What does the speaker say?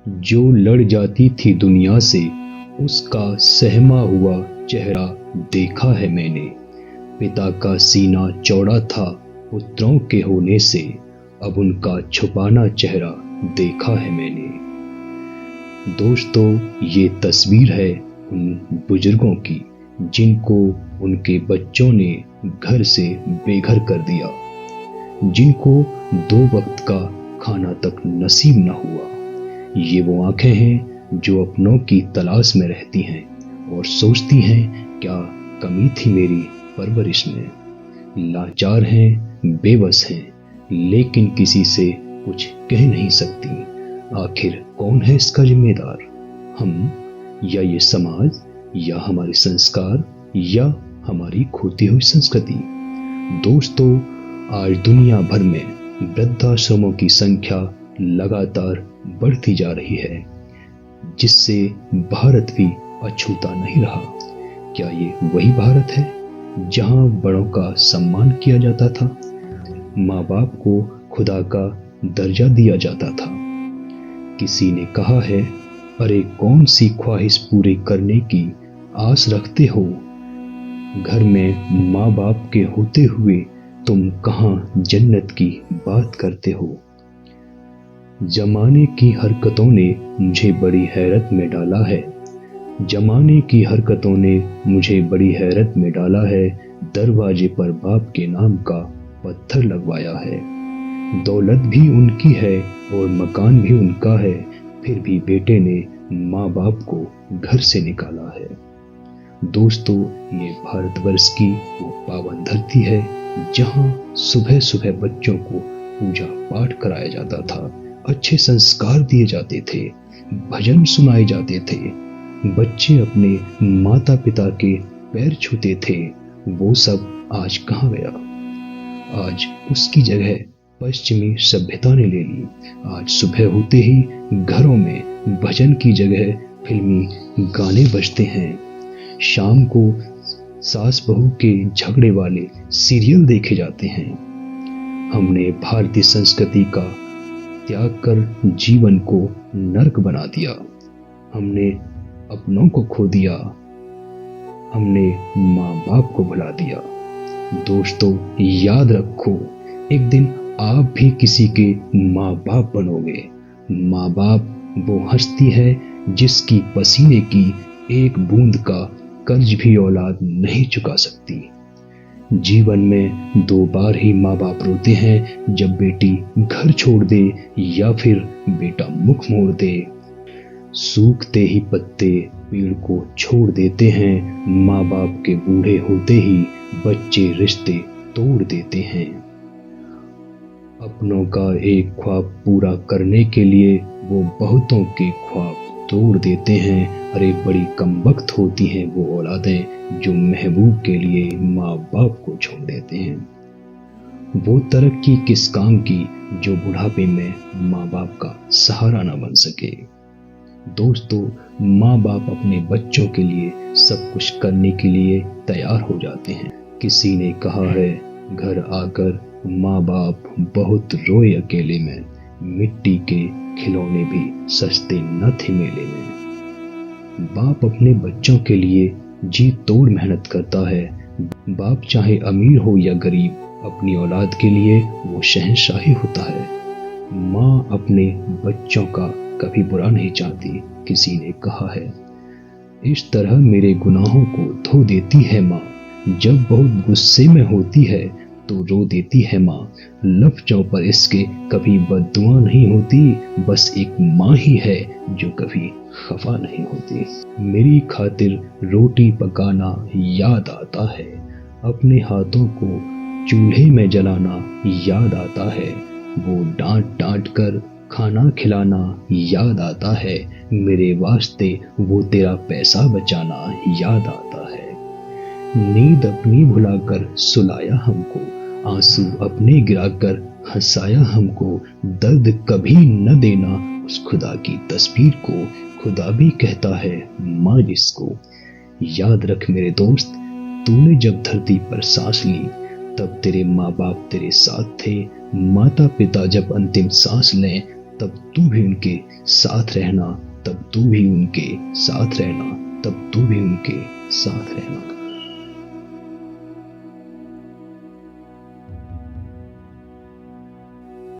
जो लड़ जाती थी दुनिया से, उसका सहमा हुआ चेहरा देखा है मैंने। पिता का सीना चौड़ा था पुत्रों के होने से, अब उनका छुपाना चेहरा देखा है मैंने। दोस्तों, ये तस्वीर है उन बुजुर्गों की जिनको उनके बच्चों ने घर से बेघर कर दिया, जिनको 2 वक्त का खाना तक नसीब न हुआ। ये वो आंखें हैं जो अपनों की तलाश में रहती हैं और सोचती हैं, क्या कमी थी मेरी परवरिश में। लाचार हैं, बेबस हैं, लेकिन किसी से कुछ कह नहीं सकती। आखिर कौन है इसका जिम्मेदार? हम, या ये समाज, या हमारे संस्कार, या हमारी खोती हुई संस्कृति? दोस्तों, आज दुनिया भर में वृद्धाश्रमों की संख्या लगातार बढ़ती जा रही है, जिससे भारत भी अछूता नहीं रहा। क्या ये वही भारत है जहां बड़ों का सम्मान किया जाता था, माँ बाप को खुदा का दर्जा दिया जाता था? किसी ने कहा है, अरे कौन सी ख्वाहिश पूरी करने की आस रखते हो? घर में माँ बाप के होते हुए तुम कहाँ जन्नत की बात करते हो? जमाने की हरकतों ने मुझे बड़ी हैरत में डाला है। जमाने की हरकतों ने मुझे बड़ी हैरत में डाला है। दरवाजे पर बाप के नाम का पत्थर लगवाया है। दौलत भी उनकी है और मकान भी उनका है, फिर भी बेटे ने माँ बाप को घर से निकाला है। दोस्तों, ये भारतवर्ष की वो पावन धरती है जहाँ सुबह सुबह बच्चों को पूजा पाठ कराया जाता था, अच्छे संस्कार दिए जाते थे, भजन सुनाए जाते थे, बच्चे अपने माता पिता के पैर छूते थे। वो सब आज कहाँ गया? आज उसकी जगह पश्चिमी सभ्यता ने ले ली। आज सुबह होते ही घरों में भजन की जगह फिल्मी गाने बजते हैं। शाम को सास बहू के झगड़े वाले सीरियल देखे जाते हैं। हमने भारतीय संस्कृति का त्याग कर जीवन को नर्क बना दिया। हमने अपनों को खो दिया। हमने माँ बाप को भुला दिया। दोस्तों, याद रखो, एक दिन आप भी किसी के माँ बाप बनोगे। माँ बाप वो हस्ती है जिसकी पसीने की एक बूंद का कर्ज भी औलाद नहीं चुका सकती। जीवन में 2 बार ही माँ बाप रोते हैं, जब बेटी घर छोड़ दे या फिर बेटा मुख मोड़ दे। सूखते ही पत्ते पेड़ को छोड़ देते हैं, माँ बाप के बूढ़े होते ही बच्चे रिश्ते तोड़ देते हैं। अपनों का एक ख्वाब पूरा करने के लिए वो बहुतों के ख्वाब तोड़ देते हैं। अरे बड़ी कमबख्त होती हैं वो औलादें जो महबूब के लिए माँ बाप को छोड़ देते हैं। वो तरक्की किस काम की जो बुढ़ापे में माँ बाप का सहारा न बन सके। दोस्तों, माँ बाप अपने बच्चों के लिए सब कुछ करने के लिए तैयार हो जाते हैं। किसी ने कहा है, घर आकर माँ बाप बहुत रोए अकेले में, मिट्टी के खिलौने भी सस्ते न थे मेले में। बाप अपने बच्चों के लिए जी तोड़ मेहनत करता है। बाप चाहे अमीर हो या गरीब, अपनी औलाद के लिए वो शहंशाही होता है। माँ अपने बच्चों का कभी बुरा नहीं चाहती। किसी ने कहा है, इस तरह मेरे गुनाहों को धो देती है माँ, जब बहुत गुस्से में होती है तो रो देती है माँ। लफ्जों पर इसके कभी बद्दुआ नहीं होती, बस एक माँ ही है जो कभी खफा नहीं होती। मेरी खातिर रोटी पकाना याद आता है, अपने हाथों को चूल्हे में जलाना याद आता है, वो डांट डांट कर खाना खिलाना याद आता है, मेरे वास्ते वो तेरा पैसा बचाना याद आता है। नींद अपनी भुलाकर सुलाया हमको, आंसू अपने गिराकर हंसाया हमको, दर्द कभी न देना उस खुदा की तस्वीर को, खुदा भी कहता है माँ जिसको। याद रख मेरे दोस्त, तूने जब धरती पर सांस ली तब तेरे माँ बाप तेरे साथ थे। माता पिता जब अंतिम सांस लें तब तू भी उनके साथ रहना, तब तू भी उनके साथ रहना, तब तू भी उनके साथ रहना।